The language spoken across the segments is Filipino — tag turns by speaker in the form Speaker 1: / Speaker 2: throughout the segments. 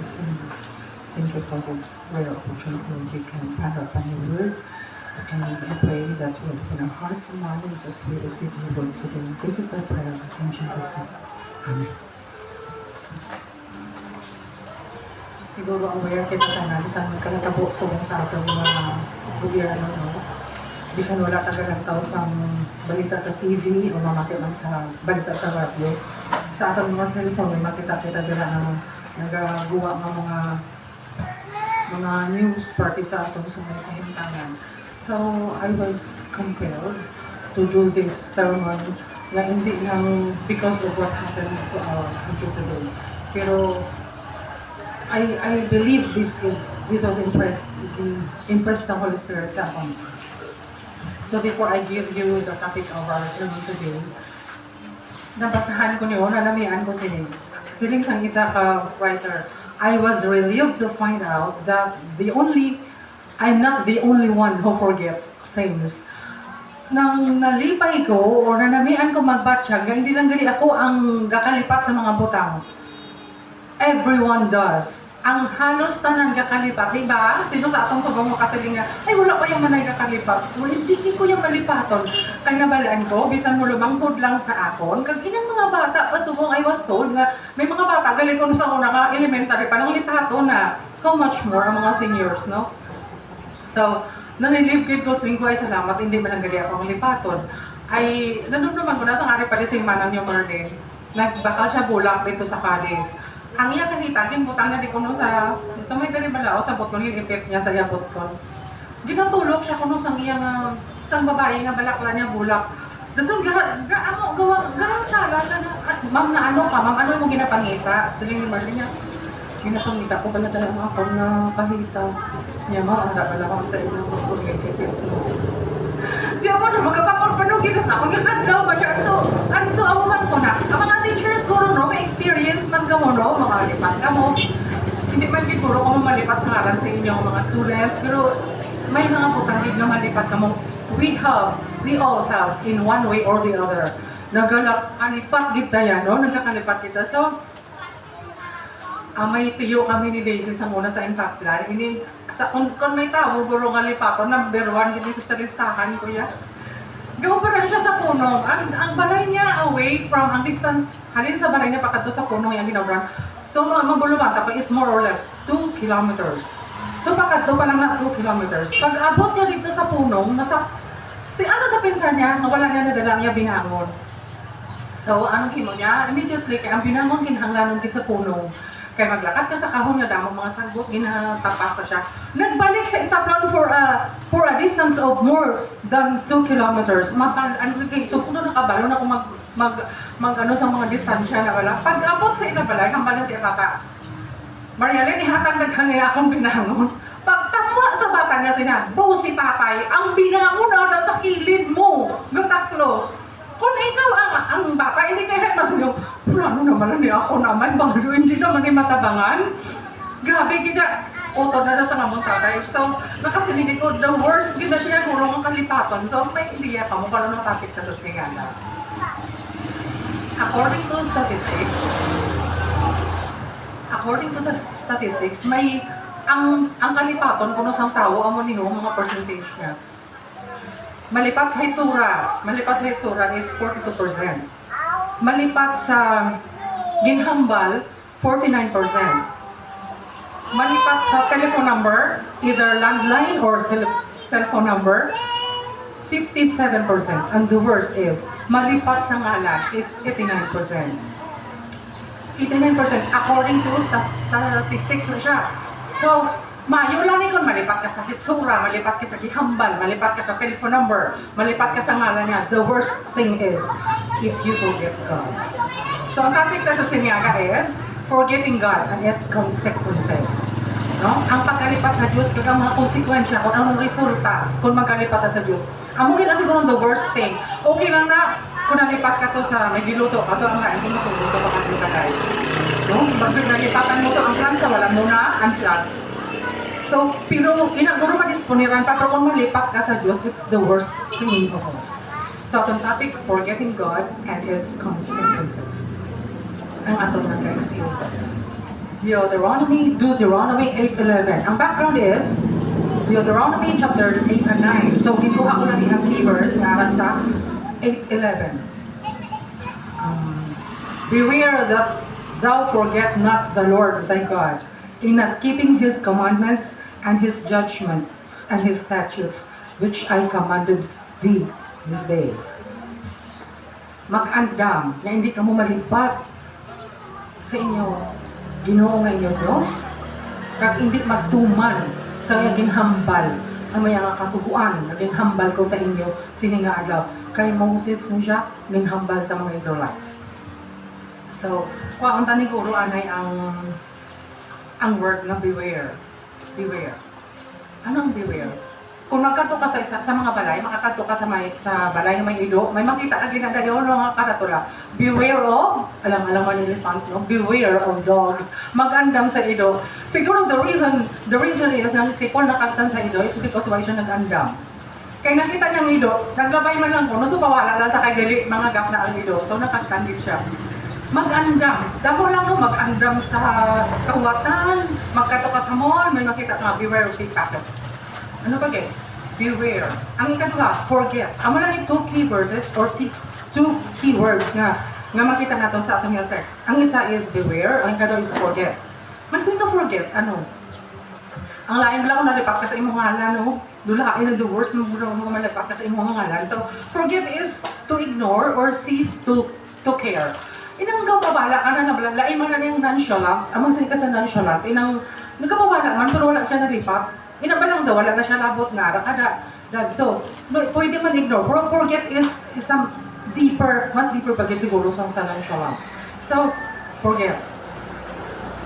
Speaker 1: Jesus. And thank you for this rare opportunity when we can ponder upon your word. And I pray that you will open our hearts and minds as we receive your word today. This is our prayer in Jesus' name. Amen. Siguro aware kita tanan sa nagkalakabo sa atong mga gobyerno, no? Bisan wala talagang tao sa balita sa TV o mamati man sa balita sa radyo. Sa atong mga cellphone, may makita kita dira na nagagawa ng mga news party sa atong sa mga kahimtangan. So, I was compelled to do this sermon na hindi lang because of what happened to our country today. Pero, I believe this was impressed the Holy Spirit sa akin. So before I give you the topic of our sermon today, nabasahan ko niyo, nanamian ko siling sang isa ka writer. I was relieved to find out that I'm not the only one who forgets things. Nang nalipay ko o nanamian ko magbatsyag, hindi lang gali ako ang gakalipat sa mga butang. Everyone does. Ang halos tanan kakalipat, di ba? Sino sa atong subong makasiling nga, ay wala pa yung manay kakalipat. Hindi ko yung malipaton. Kaya nabalaan ko, bisan mo lumangkod lang sa akon. Kag kinang mga bata pa subong, I was told nga, may mga bata, gali ko sa una ka, elementary pa, nang lipaton na. How much more ang mga seniors, no? So, nanilibkid ko, swing ko ay salamat, hindi man ang gali akong lipaton. Ay, nanumduman ko na sa ngari pa dising manang yung Merlin. Nagbakal siya bulak dito sa Cadiz. Ang iya kahita, ginbutang na di ko sa may dali balao, sabot ko ipit niya sa yabot ko. Ginatulog siya kuno sang iya nga, sang babae nga balakla niya bulak. Dasang gawa sala sa ma'am na ano ka, ma'am ano mo ginapangita? Siling ni Marlene niya, ginapangita ko pala talaga ako na kahita. Niya mo, ang pala ako sa inyo. Di ako na magkapapagpanugi sa akong yakadlaw ba siya. So, awaman ko na. Ang mga teachers guro, no, may experience man ka mo, no, mga lipat ka mo. Hindi man guro ko malipat sa ngalan sa inyong mga students, pero may mga putangig nga malipat ka mo. We all have, in one way or the other. Nagkalipat kita yan, no? Nagkakalipat kita. So, may tiyo kami ni Daisy sa muna sa impact plan. Kung may tao, guro nga lipaton, number 1 gini sa listahan ko yan. Gawa pa rin siya sa puno. Ang balay niya away from, ang distance, halin sa balay niya pagkato sa puno yung ginabran. So, mabulumata pa is more or less 2 kilometers. So, pagkato pa lang na 2 kilometers. Pag abot niya dito sa puno, sa pinsan niya, mawala niya nadala niya binangon. So, anong kimo niya? Immediately, kaya ang binangon kinahanglanon sa puno. Kaya maglakad ka sa kahon nga damo mga sagot, ginatapas na siya. Nagbalik sa Itaplon for a distance of more than 2 kilometers. So puno nakabalo na kung mag sa mga distansya na wala. Pag abot sa inabalay, hambalan siya bata. Marialyn, ihatag naghanaya akong binangon. Pag tamwa sa bata niya bo si tatay, ang binangon na sa kilid mo, gataklos. Kung ikaw ang bata, hindi kaya mas yung, ano naman ni ako naman, bangalo, hindi naman ni matabangan. Grabe, kaya, utod na sa ngamong tatay. So, nakasiligi ko, the worst, gina siya gulong ang kalipaton. So, may idea ka mo, paano natapit ka sa singana. According to statistics, may, ang kalipaton, kung sang tao, amo nino, mga percentage niya. Malipat sa hitsura is 42%. Malipat sa ginhambal, 49%. Malipat sa telephone number, either landline or cell phone number, 57%. And the worst is, malipat sa ngalan is 89%. 89% according to statistics na siya. So, mayo lang ni kung malipat ka sa hitsura, malipat ka sa gihambal, malipat ka sa telephone number, malipat ka sa ngalan niya. The worst thing is, if you forget God. So, ang topic na sa Sinyaga is, forgetting God and its consequences. No? Ang pagkalipat sa Diyos, kaya mga konsekwensya, kung anong resulta kung magkalipat ka sa Diyos. Ang mungkin na siguro the worst thing. Okay lang na, kung nalipat ka to sa may giluto, ato ang nain kung masugod ko pa kang kakay. No? Basta nalipatan mo to ang plan sa wala mo na unplug. So, pero inaguro madisponiran pa, pero kung malipat ka sa Diyos, it's the worst thing of all. So, itong topic, forgetting God and its consequences. Ang atong na text is, Deuteronomy 8:11. Ang background is Deuteronomy chapters 8 and 9. So, kinuha ko lang ang key verse nga sa 8:11. Beware that thou forget not the Lord thy God, in not keeping his commandments and his judgments and his statutes, which I commanded thee this day. Mag-andam na hindi ka mo malipat sa inyo Ginoo nga inyo Diyos, kag hindi magtuman sa ginhambal sa maya nga kasuguan na ginhambal ko sa inyo sini nga adlaw kay Moses niya ginhambal sa mga Israelites. So, kuha unta ni guro anay ang word nga beware. Beware. Anong beware? Kung nagkadto ka sa mga balay, makakadto ka sa balay nga may ido, may makita ka ginadayon nga karatula. Beware of, alang-alang ni elephant, no? Beware of dogs. Mag-andam sa ido. Siguro the reason is na si Paul nakagtan sa ido, it's because why siya nag-andam. Kaya nakita niyang ido, naglabay man lang ko, no? So pawala lang sa kay dili mga gap na ang ido. So nakagtan din siya. Mag-andam. Damo lang no, mag-andam sa kawatan, magkato ka sa mall, may makita ka, beware of pickpockets. Ano ba kayo? Beware. Ang ikatwa, forget. Amo lang yung two key verses or two key words nga makita natin sa atong yung text. Ang isa is beware, ang ikatwa is forget. Magsin ka forget, ano? Ang lain lang kung nalipat ka sa imong ngalan, no? Lulain na the worst mo malipat ka sa imong ngalan. So, forget is to ignore or cease to care. Inang gawabala ka na nabala, lain man na yung nonchalant. Amang sinika sa nonchalant, inang nagkababala man, pero wala siya nalipat. Inabalang daw, wala na siya labot nga, kada. So, no, pwede man ignore. Pero forget is some deeper, mas deeper pagkat siguro sa nonchalant. So, forget.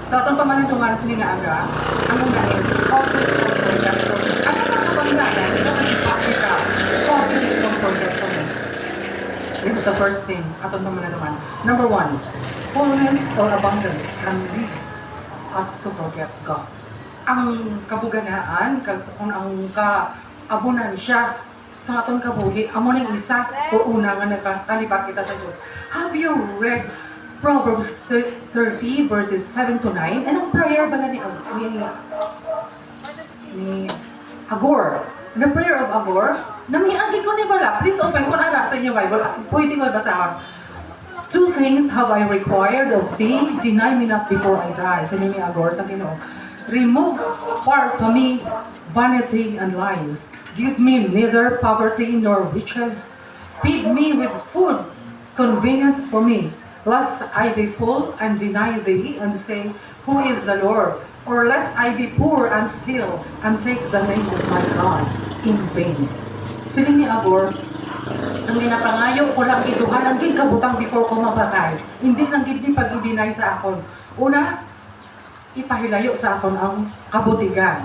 Speaker 1: Sa atong pamanandungan sa nga aga, ang una is causes of forgetfulness. Ano nga kabanggalan? Ito ang ipakita. Causes of forgetfulness. This is the first thing atong pamanandungan. Number 1, fullness or abundance can lead us to forget God. Ang kabuganaan, kung ang kaabunan siya sa atong kabuhi, amo ning isa o una nga nakalipat kita sa Diyos. Have you read Proverbs 30 verses 7 to 9? Anong prayer bala ni Agor? The prayer of Agor? Namiagi ko ni bala. Please open ko na sa inyo Bible. Pwede ko basahon. 2 things have I required of thee, deny me not before I die. Sa ni Agor sa Ginoo. Remove far from me vanity and lies. Give me neither poverty nor riches. Feed me with food convenient for me, lest I be full and deny thee and say, who is the Lord? Or lest I be poor and steal and take the name of my God in vain. Sili ni Agor, ang ginapangayo ko lang iduha lang gid kabutang before ko mapatay. Hindi lang gid ni pag-i-deny sa akon. Una, ipahilayo sa akon ang kabutigan.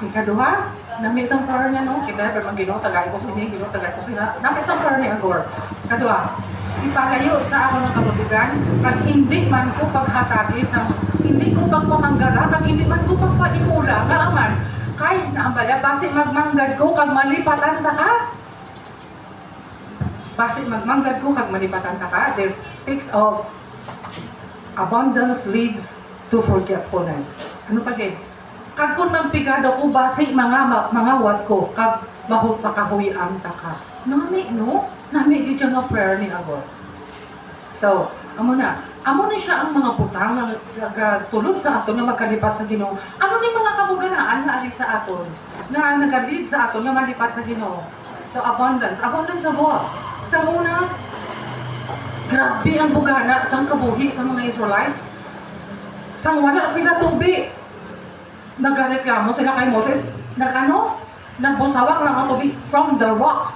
Speaker 1: Ikaduha, nami isang prayer niya, no? Kita pa man Ginoo tagay ko sini, Ginoo tagay ko sina. Nami isang prayer ni Agor. Ikaduha, ipalayo sa akon ang kabutigan kag hindi man ko paghatagi sa hindi ko pagpamanggara kag hindi man ko pagpaimula nga aman kay naambala basi magmanggad ko kag malipatan ta ka. Basi magmanggad ko kag malipatan ta ka. This speaks of abundance leads to forgetfulness. Ano pa gid? Kag kun magpigado ko basi mga wat ko kag mahut makahuy-an ta ka. Nami no? Nami gid yung prayer ni Agor. So, amo na siya ang mga butang nga tulog sa aton nga magkalipat sa Ginoo. Ano ni mga kabuganaan nga ari sa aton nga nagalid sa aton nga malipat sa Ginoo. So abundance sa buhat. Sa una, grabe ang bugana sa kabuhi sa mga Israelites. Sang wala sila tubig. Nagreklamo sila kay Moses, nagbusawak lang ang tubig from the rock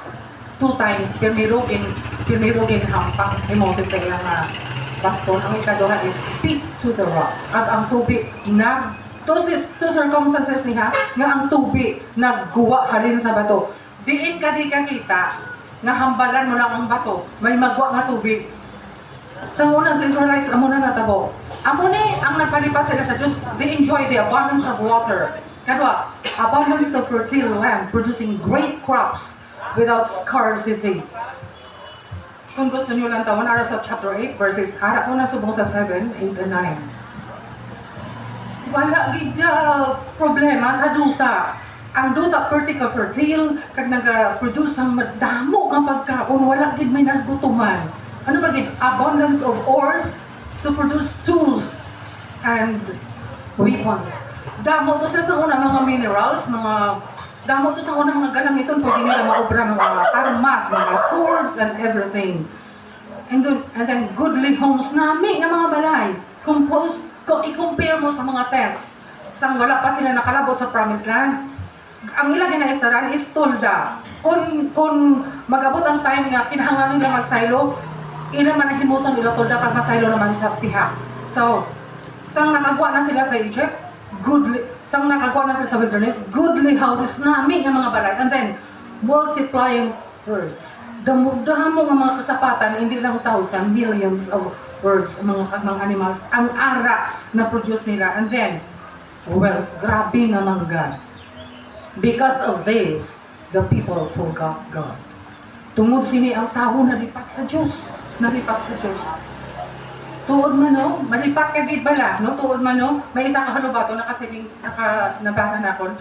Speaker 1: 2 times. Pirmirugin hampang ni Moses sa iyang baston. Ang ikaduha is speak to the rock. At ang tubig to circumstances niya nga ang tubig nagguwa halin sa bato. Diin ka di kita nga hambalan mo lang ang bato, may magwa nga tubig. Sa una sa Israelites, amo na natabo. Amo ni ang nagpalipat sila sa Diyos, they enjoy the abundance of water. Kadwa, abundance of fertile land, producing great crops without scarcity. Kung gusto nyo lang tawon, ara sa chapter 8, verses, ara ko na subong sa 7, 8, and 9. wala gid problema sa duta. Ang duta perti ka fertile kag naga-produce ang madamo nga pagkaon, wala gid may nagutuman. Ano ba gid? Abundance of ores to produce tools and weapons. Damo to sa una mga minerals, damo to sa una mga galamiton, pwede nila maobra mga armas, mga swords and everything. And then goodly homes nami nga mga balay. I-compare mo sa mga tents. Sang wala pa sila nakalabot sa promised land. Ang ila ginaistaran is tolda. Kung mag-abot ang time nga kinahanglan nila magsaylo, ila man ang himuson nila tolda kag masaylo naman sa piha. So, sang nakagwa na sila sa Egypt, sang nakagwa na sila sa wilderness, goodly houses nami nga mga balay. And then, multiplying herds. Damo-damo nga mga kasapatan, hindi lang thousand, millions of herds, mga animals, ang ara na produce nila. And then, wealth, grabe nga mangga. Because of this, the people forgot God. Tungod sini ang tao nalipat sa Diyos. Nalipat sa Diyos. Tuod man no, malipat ka gid bala, no? Tuod man no, may isa ka halubato nabasa na kon.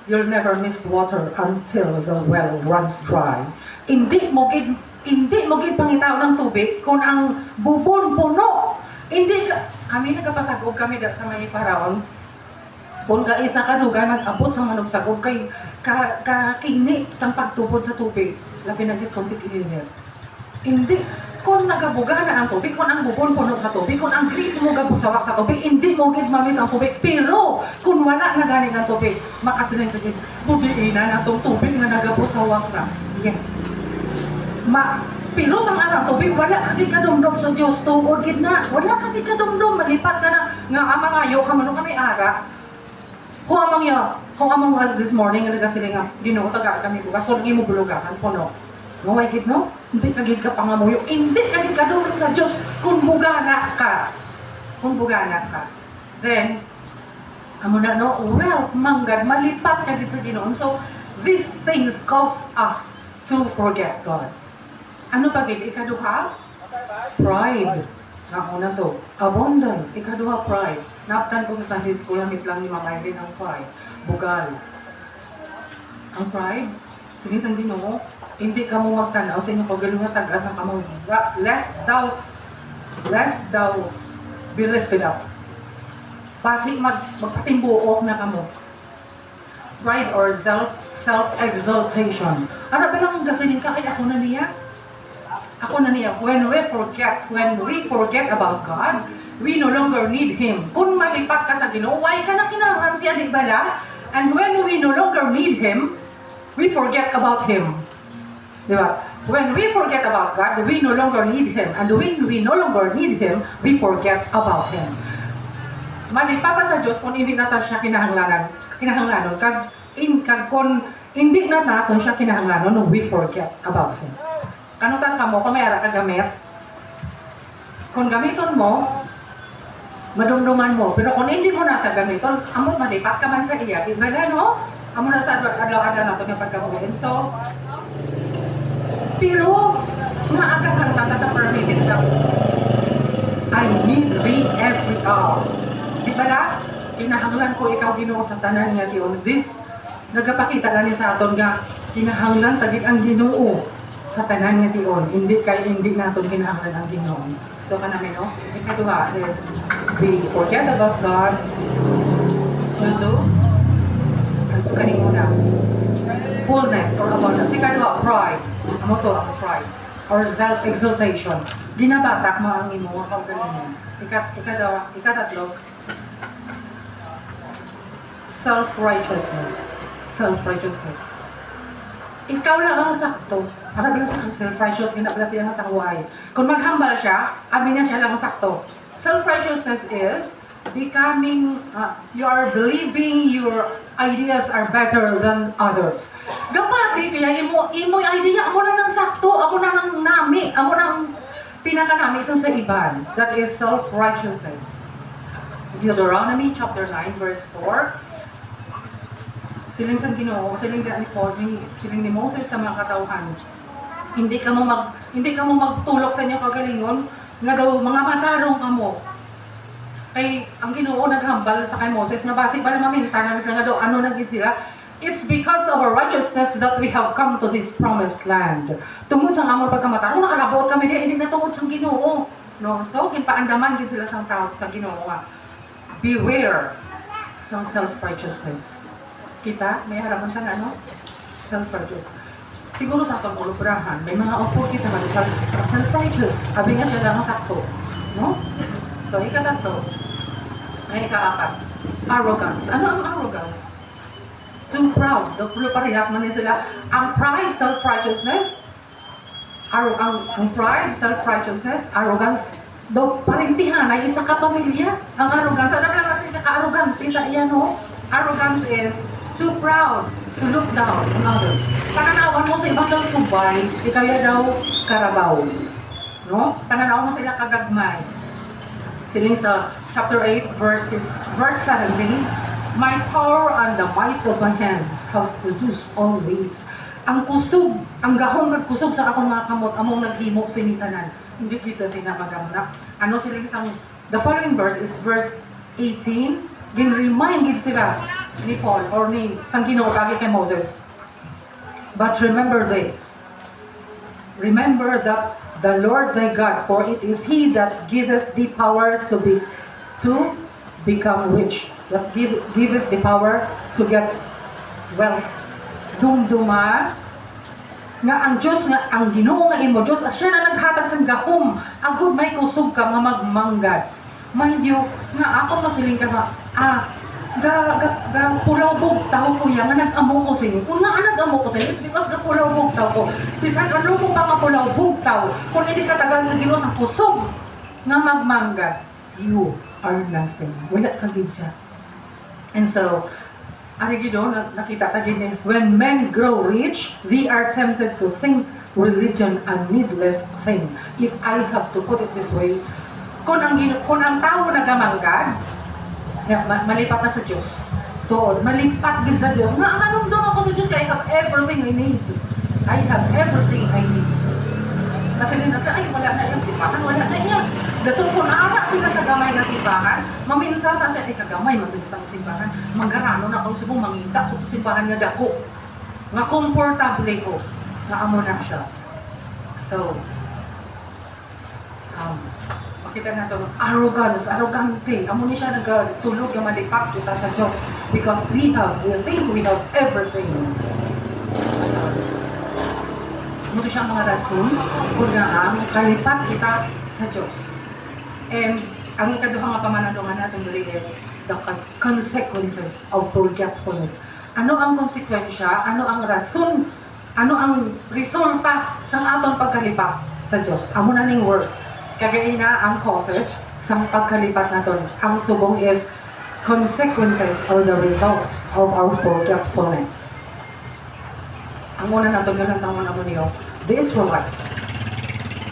Speaker 1: You'll never miss water until the well runs dry. Hindi mo gid pangitaw ng tubig kung ang bubon puno. Kami nagapasagog kami sa may Paraon. Kung isa ka dugay mag-abot sa manugsagog kay kakini sang pagtubod sa tubig. Labi na gid konti ilinir. Hindi kung nagabuga na ang tubig, kung ang bubon puno sa tubig, kung ang grip mo gabusawak sa tubig, hindi mo gid mamis ang tubig. Pero kung wala na gani ng tubig, makasiling ka gid budiinan atong tubig nga nagabusawak na. Yes. Pero sa arang tubig, wala ka gid kadumdum sa Dios, tuod gid na. Wala ka gid kadumdum, malipat ka na nga amang ayo ka man kami ara. Kung amang us this morning nga nagasiling nga Ginoo taga kami bukas kung imo bulugasan puno. Maway gid no? Hindi ka gid ka pangamuyo. Hindi ka gid kadumdum sa Dios kung bugana ka. Kung bugana ka. Then amo na no, wealth manggad malipat ka gid sa Ginoo. So these things cause us to forget God. Ano pa gid ikaduha? Pride. Una to, abundance. Ikaduha, pride. Naptan ko sa Sunday school, hamit lang ni Mama Irene ang pride. Bugal. Ang pride, sige sang Ginoo, hindi ka mo magtanaw sa inyo kagaling nga tagas ang kamo. Lest thou be lifted up. Pasi magpatimbuok na kamo. Pride or self-exaltation. Ano ba lang gasiling ka? Ay, ako na niya. When we forget about God, we no longer need Him. Kung malipat ka sa Ginoo, why ka na kinahanglan siya, di bala? And when we no longer need Him, we forget about Him. Di ba? When we forget about God, we no longer need Him. And when we no longer need Him, we forget about Him. Malipat ka sa Diyos kung hindi natin siya kinahanglanon. Kung hindi natin siya kinahanglanon, we forget about Him. Kanutan ka mo, kung may ara ka gamit, kung gamiton mo, madumduman mo. Pero kung hindi mo nasa gamiton, amo malipat ka man sa iya. Di ba no? Amo na sa adlaw-adlaw nato nga pagkabuhin. So, pero, naagahan ka sa permitting sa I need thee every hour. Di ba na? Kinahanglan ko ikaw Ginoo sa tanan nga diyon. This, nagapakita na ni sa aton nga, kinahanglan tagit ang Ginoo sa tanan nga diyon. Hindi naton kinahanglan ang Ginoo. So kanami no, ikaduha is we forget about God due to kanina fullness or abundance. Ikaduha, pride. Ano to ang pride? Or self-exaltation. Ginabatak mo ang imo nga kaugalingon. Ikatatlo, self-righteousness. Self-righteousness. Ikaw lang ang sakto. Para bilang sa self-righteous, ginabala siya ng tahuay. Kung maghambal siya, amin niya siya lang ang sakto. Self-righteousness is becoming, you are believing your ideas are better than others. Gapati, kaya imo idea, ako na ng sakto, ako na ng nami, ako na ng pinakanami sa iban. That is self-righteousness. Deuteronomy chapter 9 verse 4. Siling sa Ginoo, siling ni Moses sa mga katawhan. Hindi ka mo magtulok sa inyo kagalingon nga daw mga matarong kamo. Kay ang Ginoo naghambal sa kay Moses nga basi ba naman sana sila nga daw ano naging sila. It's because of our righteousness that we have come to this promised land. Tungod sa among pagkamata, kung nakalabot kami di, hindi na tungod sa Ginoo. No? So, ginpaandaman gid sila sang tao sa Ginoo nga. Beware sa self-righteousness. Kita, may harapan ta na, no? Self-righteous. Siguro sa atong ulubrahan, may mga upo kita nga sa self-righteous. Abi nga siya lang sakto. No? So, ikatatlo. Ay, ikaapat. Arrogance. Ano ang arrogance? Too proud. Pulo parehas man sila. Ang pride, self-righteousness. Ang pride, self-righteousness, arrogance. Do parintihan ay isa ka pamilya. Ang arrogance. Ano lang kasi ka-arrogante sa iyan, no? Arrogance is too proud to look down on others. Pananawan mo sa ibang daw subay, ikaya daw karabaw. No? Pananawan mo sila kagagmay. Siling sa chapter 8, verse 17, my power and the might of my hands have produced all these. Ang kusog, ang gahong nagkusog sa akong mga kamot, among naghimo sinitanan. Hindi kita sinapagamna. Ano siling sang, the following verse is verse 18, gin-reminded sila ni Paul or ni sang Ginoo kagi kay Moses. But remember this. Remember that the Lord thy God, for it is He that giveth thee power to become rich, that giveth the power to get wealth. Dumduma nga ang Diyos nga ang Ginoo nga imo Diyos asya na naghatag sang gahom agud may kusog ka mamagmanggad. Mind you nga ako masiling ka nga ga pulaw bugtaw ko ya nga nag-amo ko sini. Kung nga nag-amo ko sini, it's because ga pulaw bugtaw ko. Bisan ano mo ba nga pulaw bugtaw kung hindi ka tagal sa Ginoo sang kusog nga magmanggad, you are nothing. Wala ka gid siya. And so, ano gino, nakita tagin eh, when men grow rich, they are tempted to think religion a needless thing. If I have to put it this way, kung ang tao nagamanggad, malipat na sa Diyos. Doon, malipat din sa Diyos. Nga, anong doon ako sa Diyos? Kaya I have everything I need. I have everything I need. Kasi nasa, ay, wala na yung simbahan, wala na yan. Dasong kung naara sila sa gamay na simbahan, maminsan na siya, ay kagamay man sa simbahan, manggarano na kung subong mangita ko simbahan nga dako. Nga komportable ko, nga amo na siya. So, makita na ito, arrogante. Amo ni siya nagtulog yung malipat kita sa Diyos because we think we have everything. So, ito siya mga rason kung nga kalipat kita sa Diyos. And ang ikaduha nga pamanadungan natin dali is the consequences of forgetfulness. Ano ang konsekwensya? Ano ang rason? Ano ang resulta sa atong pagkalipat sa Diyos? Amo na ning worst. Kagaina ang causes sa pagkalipat naton. Ang subong is consequences or the results of our forgetfulness. Ang una natin ganang tangon mo niyo, the Israelites.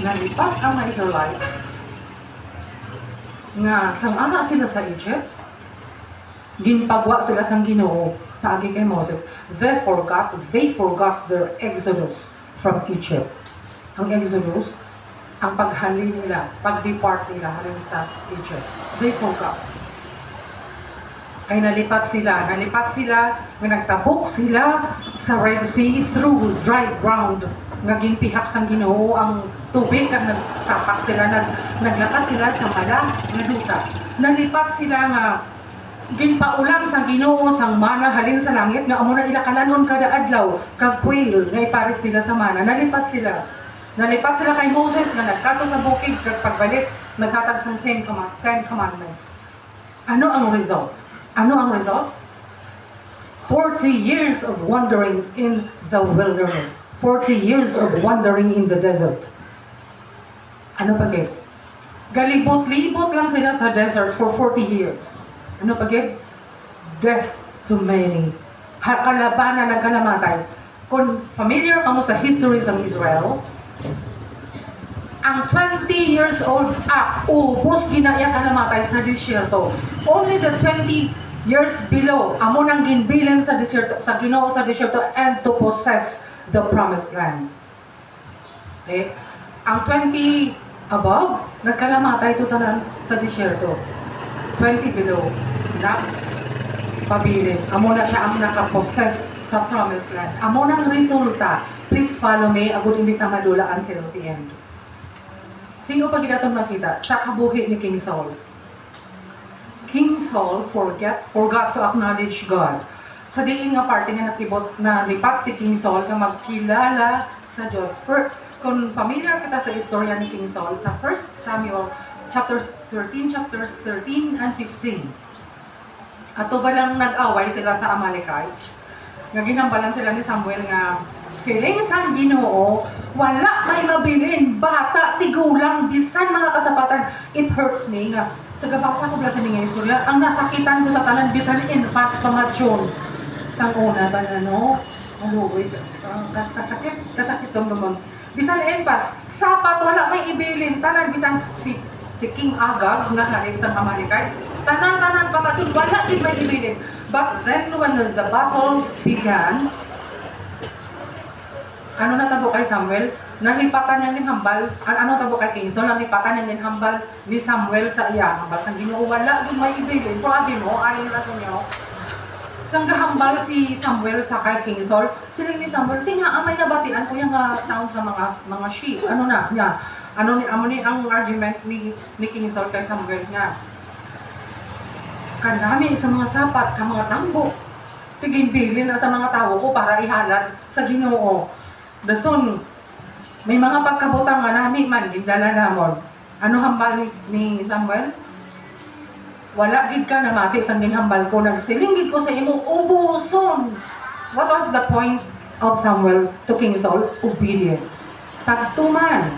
Speaker 1: Nalipat ang mga Israelites nga sang-ana sila sa Egypt, ginpagwa sila sang Ginoo paagi kay Moses. They forgot their exodus from Egypt. Ang exodus, ang paghali nila, pag-depart nila halin sa Egypt. They forgot. Kaya nalipat sila, nga nagtabok sila sa Red Sea through dry ground. Nga ginpihak sang Ginoo ang tubig at nagtapak sila, naglakas sila sa mala nga duta. Nalipat sila nga ginpaulan sa Ginoo sang mana halin sa langit nga amo na ila kalanon kada adlaw kag quail nga ipares nila sa mana. Nalipat sila kay Moses nga nagkato sa bukid kag pagbalik naghatag sang 10 commandments. Ano ang result? 40 years of wandering in the wilderness. 40 years of wandering in the desert. Ano pagid? Galibot-libot lang sila sa desert for 40 years. Ano pagid? Death to many. Kalabanan ng kalamatay. Kung familiar ka mo sa history ng Israel, ang 20 years old, ubos ginaya kalamatay sa disyerto. Only the 20 years below, amo nang ginbilan sa disyerto, sa Ginoo sa disyerto and to possess the promised land. Okay? Ang 20 above, nagkalamatay ito tanan sa disyerto. 20 below na pabilin. Amo na siya ang nakapossess sa promised land. Amo nang resulta. Please follow me. Agud hindi ta madula until the end. Sino pa ginaton makita? Sa kabuhi ni King Saul. King Saul forgot to acknowledge God. Sa diin nga parte nga nakibot na lipat si King Saul nga magkilala sa Diyos. Kung familiar kita sa istorya ni King Saul, sa 1 Samuel chapter 13, chapters 13 and 15. Ato ba lang nag-away sila sa Amalekites? Nga ginambalan sila ni Samuel nga siling sang Ginoo, wala may mabilin, bata, tigulang, bisan mga kasapatan. It hurts me nga sa gabasa ko bala sa mga istorya, ang nasakitan ko sa tanan bisan infants pamatyon. Sang una ba na no? Maluoy, kasakit dumdumon. Bisan infants, sapat wala may ibilin, tanan bisan si King Agag nga hari sa Amalekites, tanan-tanan pamatyon, wala din may ibilin. But then when the battle began, ano natabo kay Samuel? Nalipatan niyang ginhambal. Ano tabo kay King Saul? Nalipatan niyang ginhambal ni Samuel sa iya. Hambal sang Ginoo, wala din may ibilin. Grabe mo, aling rason niyo. Sang gahambal si Samuel sa kay King Saul, siling ni Samuel, amay nabatian ko yung sound sa mga sheep. Ano na niya? Ano ni ang argument ni King Saul kay Samuel nga? Kanami sa mga sapat, ka mga tambo. Tigin-bilin na sa mga tao ko para ihalad sa Ginoo. Dason, may mga pagkabutang nga nami man, gindala namon. Ano hambal ni Samuel? Wala gid ka na mati sa ginhambal ko, nagsilinggid ko sa imo, ubuson. What was the point of Samuel to King Saul? Obedience. Pagtuman.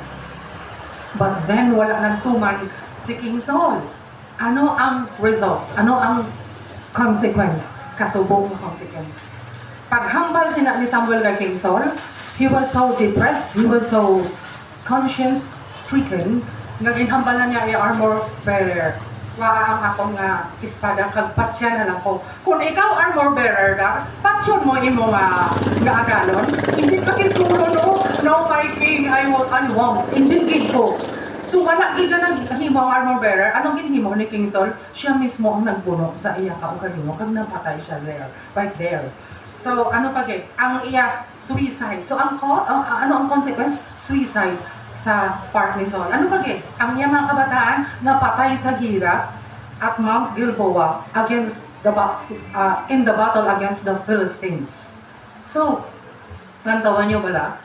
Speaker 1: But then, wala nagtuman si King Saul. Ano ang result? Ano ang consequence? Kasubong na consequence. Paghambal ni Samuel kay King Saul, he was so depressed, he was so conscience-stricken, nga ginhambalan niya ay armor bearer. Ang akong nga espada, kag patya na lang ko. Kung ikaw armor bearer ka, patyon mo imo nga agalon, hindi ka kitulo no, my king, I want. Hindi gid ko. So wala gid na naghimo ang armor bearer. Anong ginhimo ni King Saul? Siya mismo ang nagbuno sa iya kaugalino, kag napatay siya there, right there. So ano pa gid? Ang iya suicide. So ano ang consequence? Suicide sa part ni Saul. Ano ba gid? Ang iya mga kabataan napatay sa gira at Mount Gilboa against in the battle against the Philistines. So, nantawan niyo bala?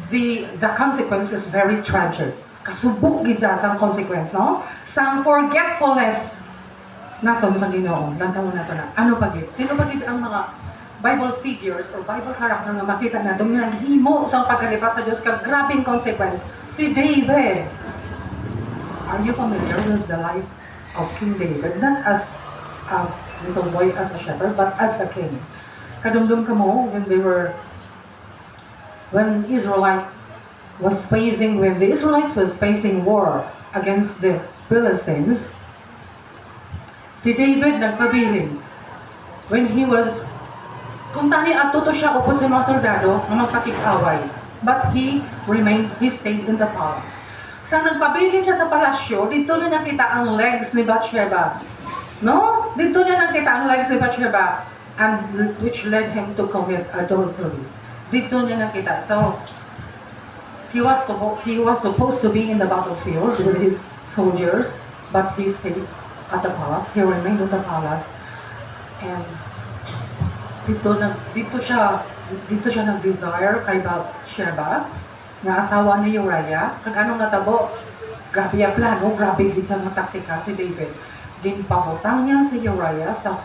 Speaker 1: The consequence is very tragic. Kasubok gid sa consequence, no? Sang forgetfulness naton sa Ginoo. Nantawan nato na. Ano pa gid? Sino pa gid ang mga Bible figures or Bible character nga makita na himo sa pagkalipat sa Diyos kag grabing consequence? Si David. Are you familiar with the life of King David? Not as a little boy, as a shepherd, but as a king. Kadumdum ka mo when the Israelites was facing war against the Philistines, si David nagpabilin. When he was kung tani ato to siya upod sa mga soldado na magpakik-away. But he stayed in the palace. Sa nagpabilin siya sa palasyo, dito niya nakita ang legs ni Bathsheba. No? Dito niya nakita ang legs ni Bathsheba, and which led him to commit adultery. Dito niya nakita. So, he was supposed to be in the battlefield with his soldiers, but he stayed at the palace. He remained in the palace. And dito siya nag-desire kay Bathsheba, nga asawa ni Uriah. Kag anong natabo? Grabe ang plano, grabe gid sa taktika si David. Ginpahutang niya si Uriah sa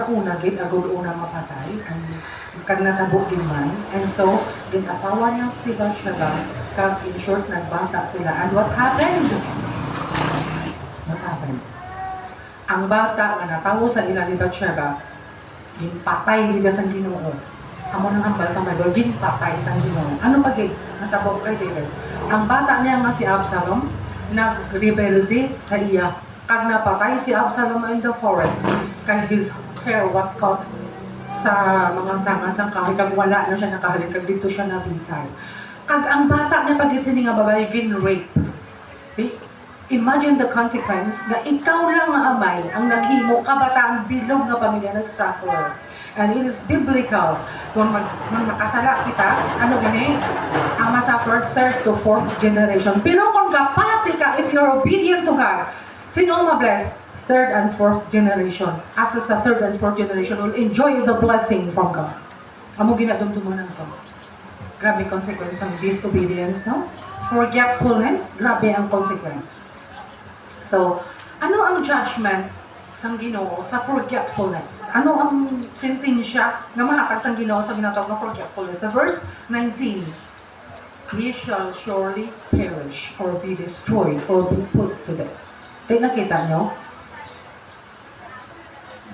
Speaker 1: una gid agud una mapatay, and kag natabo gid man. And so ginasawa niya si Bathsheba, kag in short nagbata sila. And what happened? Ang bata nga natawo sa ila ni Bathsheba, ginpatay gid sa Ginoo. Amo nang hambal sa Bible, ginpatay sa Ginoo. Ano pa gid natabo kay David? Ang bata niya nga si Absalom nagrebelde sa iya, kag napatay si Absalom in the forest kay his hair was caught sa mga sanga sang kahoy, kag wala na siya nakahalin, kag dito siya nabitay. Kag ang bata niya pagit sini nga babae gin-rape. imagine the consequence nga ikaw lang nga amay ang naghimo kabataan bilog nga pamilya nagsuffer. And it is biblical. Kung makasala kita, ano gani? Ang masuffer third to fourth generation. Pero kung kapati ka, if you're obedient to God, sino ang mabless? Third and fourth generation. As sa third and fourth generation will enjoy the blessing from God. Amo ginadumduman ko. Grabe consequence ng disobedience, no? Forgetfulness, grabe ang consequence. So, ano ang judgment sang Ginoo sa forgetfulness? Ano ang sentensya nga mahatag sang Ginoo sa ginatawag nga forgetfulness? Sa verse 19, he shall surely perish or be destroyed or be put to death. Tayo nakita nyo?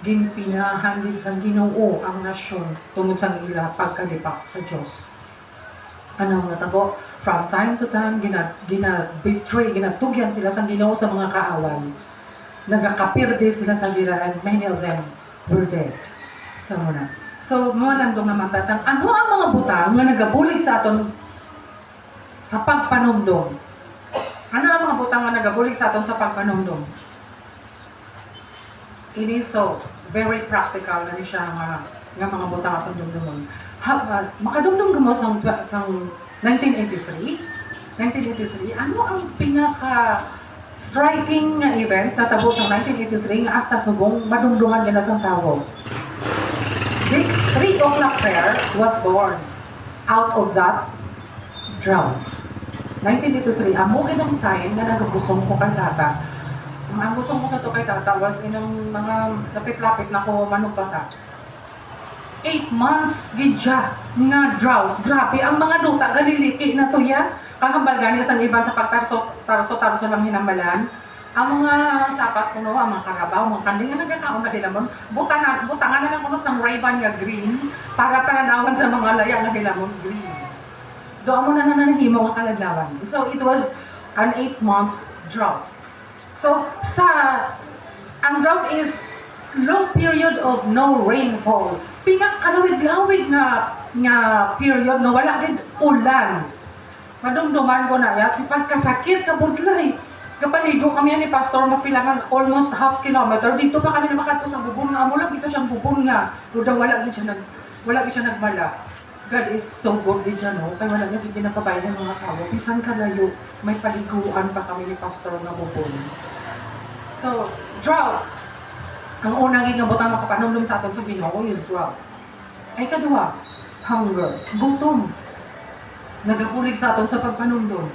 Speaker 1: Ginpinahanggid sang Ginoo ang nasyon tungod sang ila pagkalipak sa Diyos. Ano nga tabo? From time to time, gina-betray, ginatugyan sila sang Ginoo sa mga kaaway. Nagakapirde sila sa gira and many of them were dead. So, muna. So, malandong naman tasang, ano ang mga butang nga nagabulig sa aton sa pagpanumdom? Ano ang mga butang nga nagabulig sa aton sa pagpanumdom? It is so very practical na ni siya nga mga butang atong dumdumon. Makadumdum mo sang 1983, ano ang pinaka striking nga event na tabo sa 1983 nga hasta subong madumduman nila sang tao? This 3 o'clock prayer was born out of that drought. 1983, amo ginang time na nagabusong ko kay tata. Ang busong ko sa to kay tata was inong mga lapit-lapit na ko manubata. 8 months gidya nga drought. Grabe, ang mga duta galiliki na to ya. Kahambal gani sang iban sa pagtarso lang hinambalan. Ang mga sapat kuno, ang mga karabaw, mga kanding nga nagkakaon na hilamon, butangan na lang kuno sang Ray-Ban nga green para pananawan sa mga laya nga hilamon green. Doon mo na nananahimo nga kaladlawan. So it was an 8 months drought. So ang drought is long period of no rainfall. Pinakalawig-lawig nga period nga wala gid ulan. Madumduman ko na ya, pagkasakit kabudlay. Kapaligo kami ni pastor mapilangan almost half kilometer. Dito pa kami namakadto sa bubon nga amo lang dito siyang bubon nga. Uda wala gid siya nagmala. God is so good gid siya, no? Kaya wala niya gid ginapabayan ng mga tao. Bisan kalayo, may paliguan pa kami ni pastor nga bubon. So, drought. Ang unang ginabutan makapanumdum sa aton sa Ginoo is drought. Ay kadua, hunger, gutom. Nagabulig sa aton sa pagpanumdum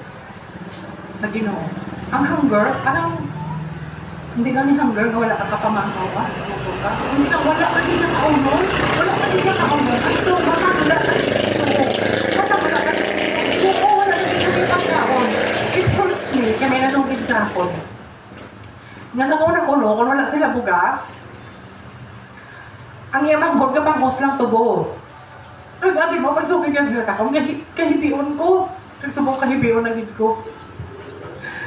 Speaker 1: sa Ginoo. Ang hunger, parang hindi lang ni hunger nga wala ka kapamangkaw ba? Hindi lang wala ka gid kaunon. Wala ka gid kaunon. Ay so wala ka gid wala ka gid wala ka gid pagkaon. It hurts me kaya may nanugid sa akon. Nga sa unang ulo, kung wala sila bugas, ang iyang hod nga pangos lang tubo. Ang gabi mo, pagsugin niya sila sa akong kahibion ko. Kagsubong kahibion na gid ko.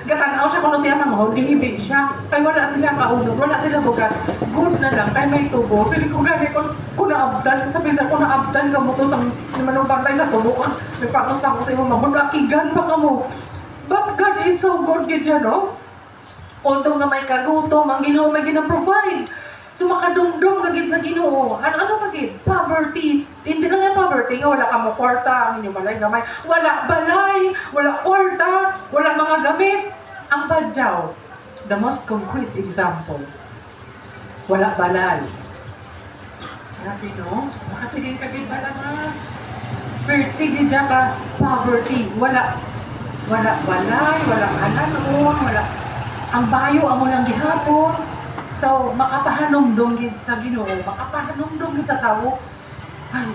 Speaker 1: Gatanaw siya kung siya manghod, kahibi siya. Kaya wala sila kaunog, wala sila bugas. Good na lang, kaya may tubo. So, hindi ko gani kung naabdan. Sabihin sa kung naabdan ka mo to sa manubantay sa tubo. Nagpangos-pangos sa iyong mahod, akigan pa ka mo. But God is so good, gid siya, no? Although na may kagutom, ang Ginoo may gina-provide. So makadumdum ka gid sa Ginoo. Ano pa gid? Poverty. Hindi na lang poverty nga wala ka mo kwarta, ang inyong balay gamay. Wala balay, wala kwarta, wala mga gamit. Ang badyaw, the most concrete example. Wala balay. Grabe, no? Makasigin ka gid bala nga. Perti gid ka poverty. Wala balay, wala alanon, wala ang bayo amo lang gihapon. So makapahanumdum gid sa Ginoo, makapahanumdum gid sa tawo. Ay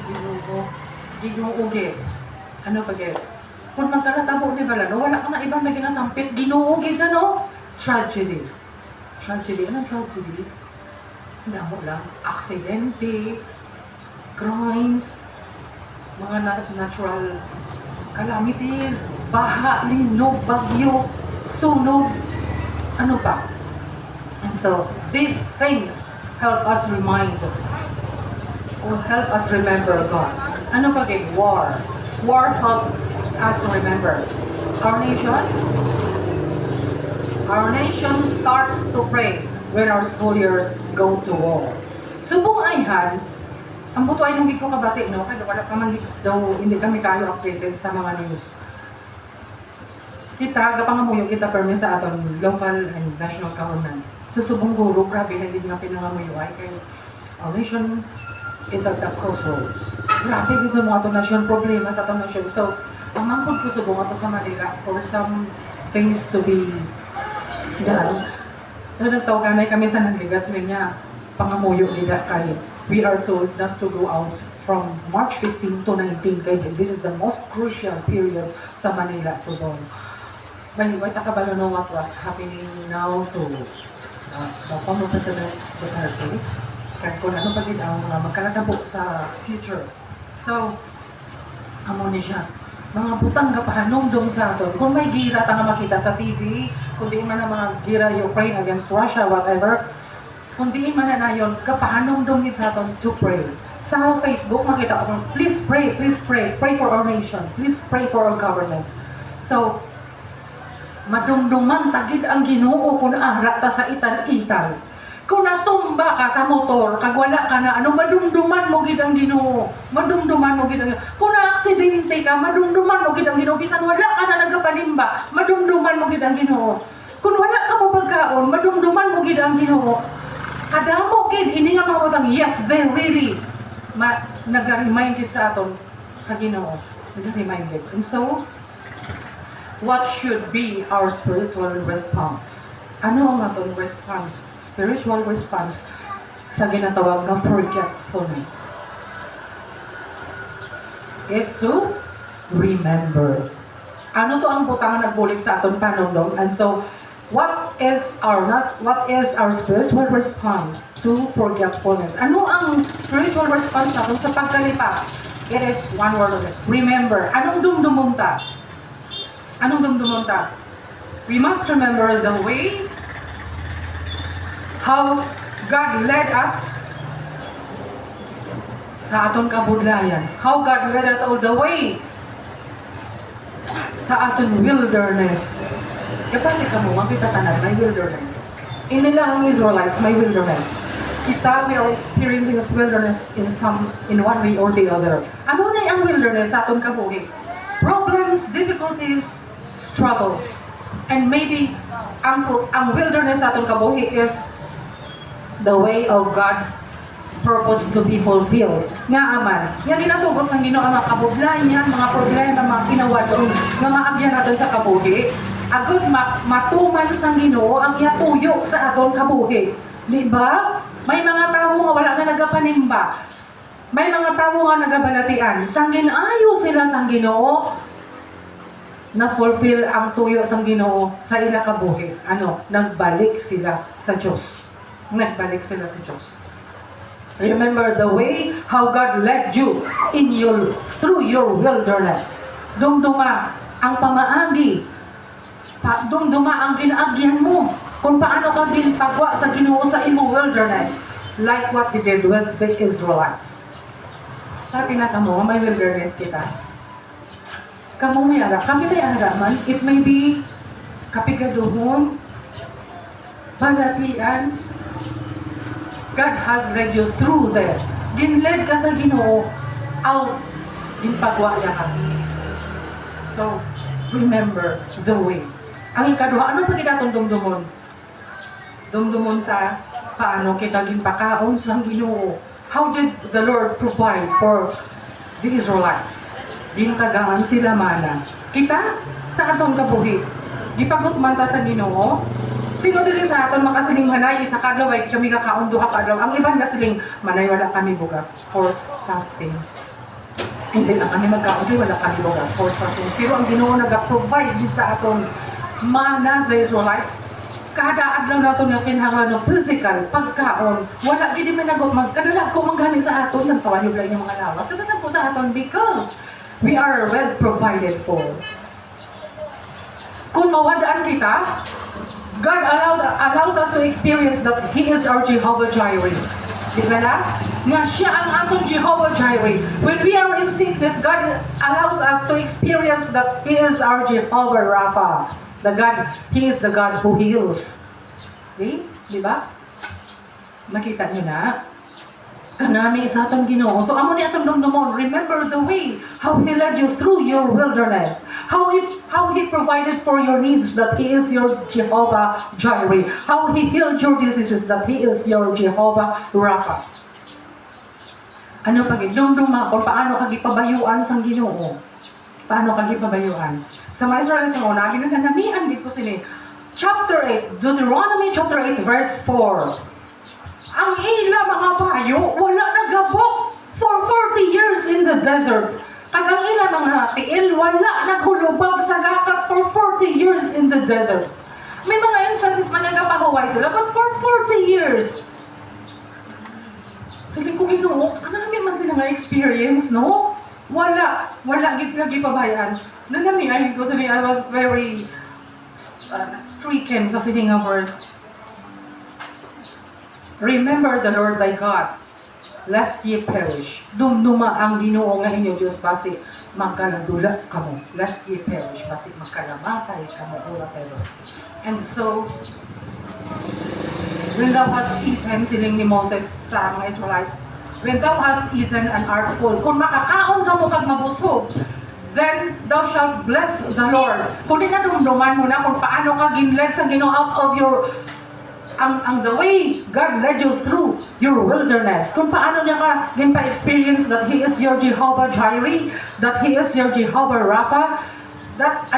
Speaker 1: Ginoo gid. Ano pa gid? Kung magkalatabo ni bala, no, wala ka na ibang may ginasampit, Ginoo gid no? Tragedy. Anong tragedy? Damo lang, aksidente, crimes, mga natural calamities, baha, linog, bagyo, sunog. Ano pa? And so, these things help us remind or help us remember God. Ano pa gay? War. War helps us to remember our nation, Our nation starts to pray when our soldiers go to war. Subong ayhan, ang buto ay mong gid ko kabati, no? Kaya wala pa man gid daw, hindi kami kayo updated sa mga news. Kita, gapangamuyo kita permi sa aton local and national government. Sa subong guro, grabe na gid nga pinangamuyo ay kay our nation is at the crossroads. Grabe gid sa mga aton nation, problema sa aton nation. So, ang mangkod ko subong ato sa Manila for some things to be done. So, nagtawaganay kami sa nanligats niya, pangamuyo gida kay we are told not to go out from March 15 to 19 kay this is the most crucial period sa Manila. So, may takabalo no what was happening now to the former President Duterte kaya kung ano pagid ang mga magkalakabo sa future. So, amo ni siya. Mga butang gapahanumdum sa aton. Kung may gira ta nga makita sa TV, kung di man ang mga gira Ukraine against Russia, whatever, kung di man na nayon, kapahanumdum gid sa aton to pray. Sa Facebook, makita ko, please pray for our nation, please pray for our government. So, madumduman tagid ang Ginoo kung ara ta sa ital-ital. Kung natumba ka sa motor, kag wala ka na, madumduman mo gid ang Ginoo. Madumduman mo gid ang Ginoo. Kung na-aksidente ka, madumduman mo gid ang Ginoo. Bisan wala ka na nagapanimba, madumduman mo gid ang Ginoo. Kung wala ka mo pagkaon, madumduman mo gid ang Ginoo. Kadamo gid ini nga mga utang, yes, they really nag-remind gid sa aton sa Ginoo. Nag-remind gid. And so, what should be our spiritual response? Ano ang atong response, spiritual response sa ginatawag na forgetfulness? Is to remember. Ano to ang butang nagbulig sa atong panumdum? And so, what is our spiritual response to forgetfulness? Ano ang spiritual response natin sa pagkalipa? It is one word of it. Remember. Anong dumdumon ta? Anong dumdumon ta? We must remember the way how God led us sa atong kabudlayan. How God led us all the way sa atong wilderness. Kapag ka mo, makita tanan, may wilderness. Nila ang Israelites, may wilderness. Kita, we are experiencing this wilderness in one way or the other. Ano na ang wilderness sa atong kabuhi? Problems, difficulties, struggles. And maybe ang wilderness sa atong kabuhi is the way of God's purpose to be fulfilled. Nga aman, nga ginatugot sa Ginoo ang mga kabuglayan, mga problema, mga kinawadron, nga maagyan natin sa kabuhi, agad matuman sa Ginoo ang iyatuyo sa aton kabuhi. Di ba? May mga tao nga wala na nagapanimba. May mga tao nga nagabalatian. Sang ginayo sila sang Ginoo, na fulfill ang tuyo sang Ginoo sa ila kabuhi. Nagbalik sila sa Diyos. Nagbalik sila sa Diyos. Remember the way how God led you through your wilderness. Dumduma ang pamaagi. Dumduma ang ginaagyan mo. Kung paano ka ginpagwa sa Ginoo sa imo wilderness. Like what He did with the Israelites. Pati na kamo, may wilderness kita. Kami may ara man, it may be kapigaduhon, balatian. God has led you through there. Ginled ka sa Ginoo, out, ginpagwa ka. So, remember the way. Ang ikaduha, ano pa kinatong dumdumon? Dumdumon ta, paano kita ginpakaon sa Ginoo? How did the Lord provide for the Israelites? Gintagaan sila mana. Kita, sa aton kabuhi, gipagot man ta sa Ginoo. Sino dili sa aton makasiling manay sa kadlaw ay kami kakaon duha ka adlaw. Ang iban kasiling manay wala kami bugas, forced fasting. Hindi lang kami magkaon, wala kami bugas, forced fasting. Pero ang Ginoo nag-provide gid sa aton mana sa Israelites. Kada adlaw nato nga kinahanglan ng physical pagkaon. Wala gid man nagot magkadalag ko manggani sa aton nang tawayo lang yung mga lawas. Kadalag ko sa aton because we are well provided for. Kung mawadaan kita, God allows us to experience that He is our Jehovah Jireh. Di ba na? Nga siya ang atong Jehovah Jireh. When we are in sickness, God allows us to experience that He is our Jehovah Rapha. He is the God who heals. Okay? Di ba? Makita nyo na? Kanami sa atong Ginoo. So amo ni atong dumdumon, remember the way how He led you through your wilderness. How He provided for your needs, that He is your Jehovah Jireh. How He healed your diseases, that He is your Jehovah Rapha. Ano pag dumduma kung paano ka gipabayuan sang Ginoo? Paano ka gipabayuan? Sa mga Israelites mo, namin na nanamian dito sila. Chapter 8, Deuteronomy chapter 8 verse 4. Ang ila mga bayo, wala nagabok for 40 years in the desert. Kagang ila mga tiil, wala naghulubag sa lakat for 40 years in the desert. May mga instances man nagapahuway sila, but for 40 years. Sila ko Ginoo, kanami man sila nga experience, no? Wala gid sila gipabayan. Nanamian ko sila, I was very stricken sa sininga verse. Remember the Lord thy God, lest ye perish. Dumduma ang Ginoo nga inyo Diyos, basi magkaladula kamo. Lest ye perish, basi magkalamatay kamo or whatever. And so, when thou hast eaten, siling ni Moses sa mga Israelites, when thou hast eaten and art full, kung makakaon ka mo kag mabusog, then thou shalt bless the Lord. Kung di na dumduman mo na kung paano ka ginled sa Ginoo out of your ang the way God led you through your wilderness, kung paano niya ka ginpa-experience that He is your Jehovah Jireh, that He is your Jehovah Rapha, that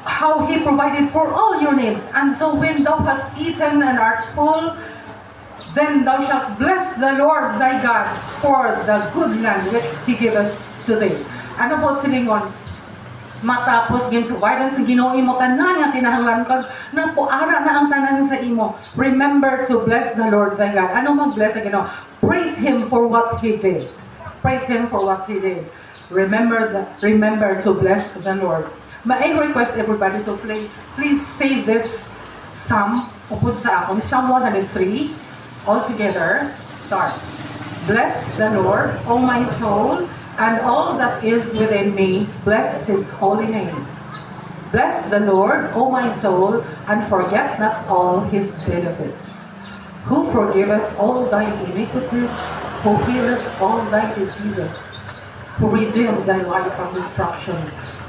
Speaker 1: how He provided for all your needs. And so when thou hast eaten and art full, then thou shalt bless the Lord thy God for the good land which He giveth to thee. Ano po silingon? Matapos gin-provide sa Ginoo imo tanan nga kinahanglan kag nang puara na ang tanan sa imo. Remember to bless the Lord thy God. Ano mag-bless sa Ginoo? Praise Him for what He did. Praise Him for what He did. Remember to bless the Lord. May I request everybody to play. Please say this psalm upod sa akon. Psalm 103. All together. Start. Bless the Lord, O my soul, and all that is within me, bless His holy name. Bless the Lord, O my soul, and forget not all His benefits. Who forgiveth all thy iniquities, who healeth all thy diseases, who redeemed thy life from destruction,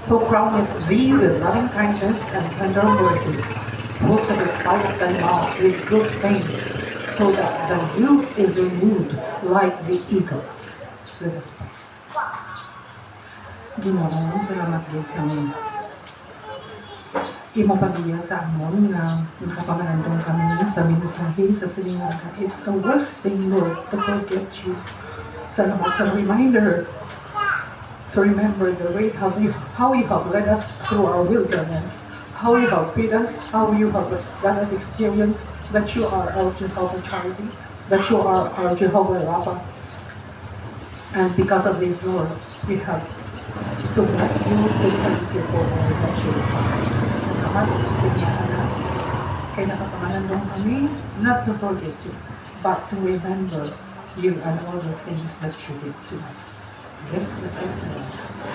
Speaker 1: who crowneth thee with loving kindness and tender mercies, who satisfieth thy mouth with good things, so that thy youth is renewed like the eagles. Let us pray. Ginoo, salamat din sa imo pag-iya sa amon nga nakapangalandong kami sa mensahe sa siningan ka. It's the worst thing, Lord, to forget you. Salamat sa reminder to remember the way how you have led us through our wilderness, how you have fed us, how you have let us experience that you are our Jehovah Jireh, that you are our Jehovah Rapha. And because of this, Lord, we have to bless you, to praise you for all that you are. Salamat sa inyo, anak. Kaya nakapangalandong kami, not to forget you, but to remember you and all the things that you did to us. This is our prayer.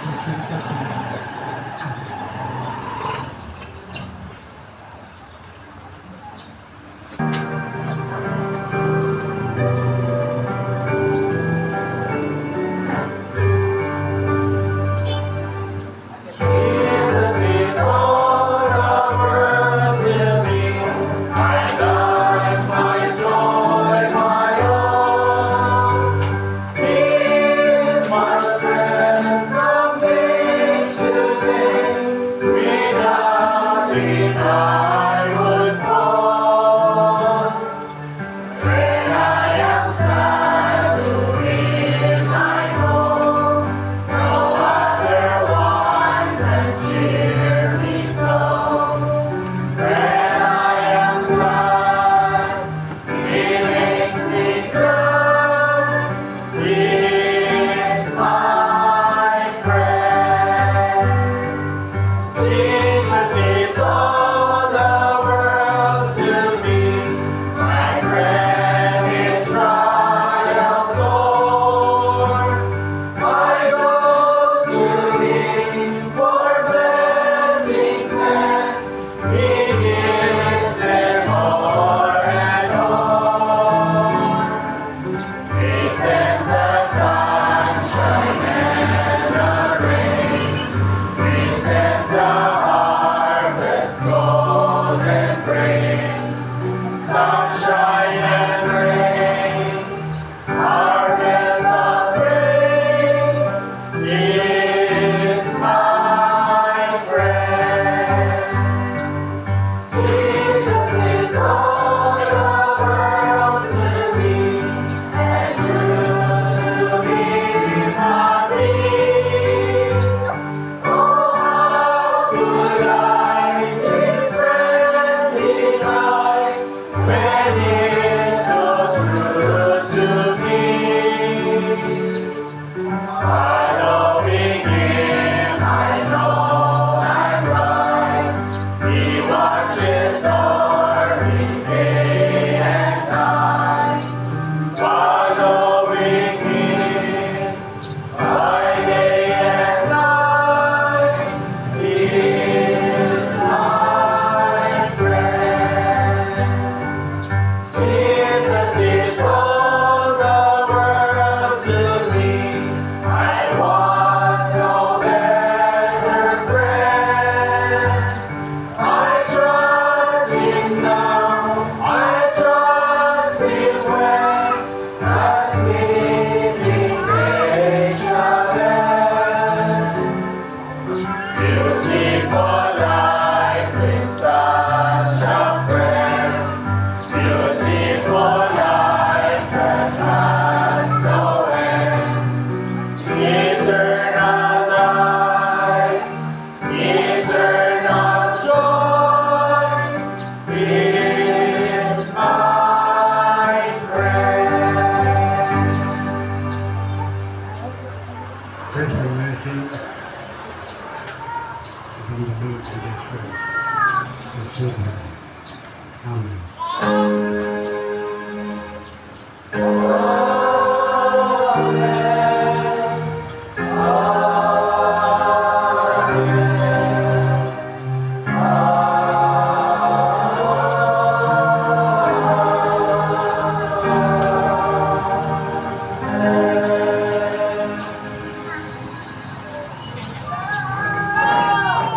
Speaker 1: In Jesus' name. Amen.
Speaker 2: Amen.